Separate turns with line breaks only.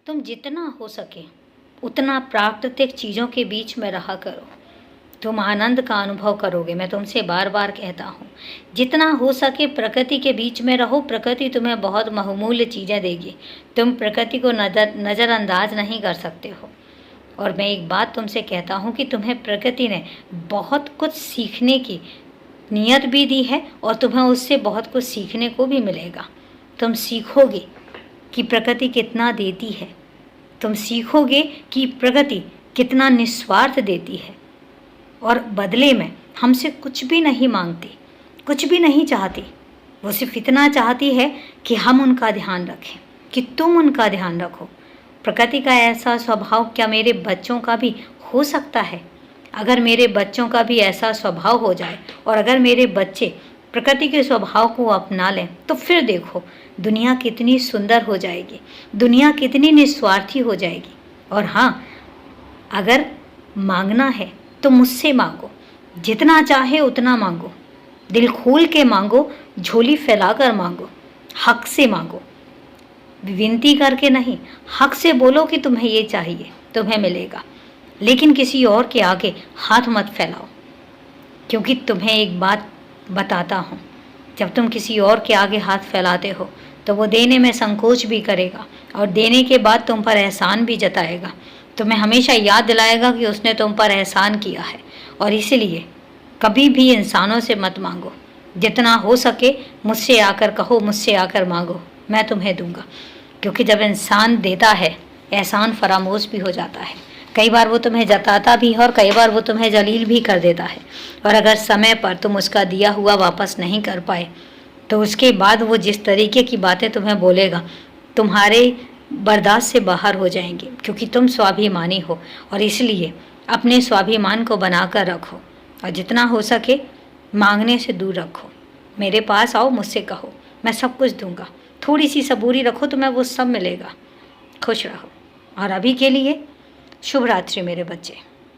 तुम जितना हो सके उतना प्राकृतिक चीज़ों के बीच में रहा करो, तुम आनंद का अनुभव करोगे। मैं तुमसे बार बार कहता हूँ, जितना हो सके प्रकृति के बीच में रहो। प्रकृति तुम्हें बहुत बहुमूल्य चीज़ें देगी, तुम प्रकृति को नज़रअंदाज नहीं कर सकते हो। और मैं एक बात तुमसे कहता हूँ कि तुम्हें प्रकृति ने बहुत कुछ सीखने की नियत भी दी है और तुम्हें उससे बहुत कुछ सीखने को भी मिलेगा। तुम सीखोगे कि प्रकृति कितना देती है, तुम सीखोगे कि प्रकृति कितना निस्वार्थ देती है और बदले में हमसे कुछ भी नहीं मांगती, कुछ भी नहीं चाहती। वो सिर्फ इतना चाहती है कि हम उनका ध्यान रखें, कि तुम उनका ध्यान रखो। प्रकृति का ऐसा स्वभाव क्या मेरे बच्चों का भी हो सकता है? अगर मेरे बच्चों का भी ऐसा स्वभाव हो जाए और अगर मेरे बच्चे प्रकृति के स्वभाव को अपना लें तो फिर देखो दुनिया कितनी सुंदर हो जाएगी, दुनिया कितनी निस्वार्थी हो जाएगी। और हाँ, अगर मांगना है तो मुझसे मांगो, जितना चाहे उतना मांगो, दिल खोल के मांगो, झोली फैलाकर मांगो, हक से मांगो, विनती करके नहीं, हक से बोलो कि तुम्हें ये चाहिए, तुम्हें मिलेगा। लेकिन किसी और के आगे हाथ मत फैलाओ, क्योंकि तुम्हें एक बात बताता हूँ, जब तुम किसी और के आगे हाथ फैलाते हो तो वो देने में संकोच भी करेगा और देने के बाद तुम पर एहसान भी जताएगा। तुम्हें हमेशा याद दिलाएगा कि उसने तुम पर एहसान किया है। और इसलिए कभी भी इंसानों से मत मांगो, जितना हो सके मुझसे आकर कहो, मुझसे आकर मांगो, मैं तुम्हें दूंगा। क्योंकि जब इंसान देता है एहसान फरामोश भी हो जाता है। कई बार वो तुम्हें जताता भी है और कई बार वो तुम्हें जलील भी कर देता है। और अगर समय पर तुम उसका दिया हुआ वापस नहीं कर पाए तो उसके बाद वो जिस तरीके की बातें तुम्हें बोलेगा तुम्हारे बर्दाश्त से बाहर हो जाएंगे, क्योंकि तुम स्वाभिमानी हो। और इसलिए अपने स्वाभिमान को बनाकर रखो और जितना हो सके मांगने से दूर रखो। मेरे पास आओ, मुझसे कहो, मैं सब कुछ दूंगा। थोड़ी सी सबूरी रखो, तुम्हें वो सब मिलेगा। खुश रहो। और अभी के लिए शुभ रात्रि मेरे बच्चे।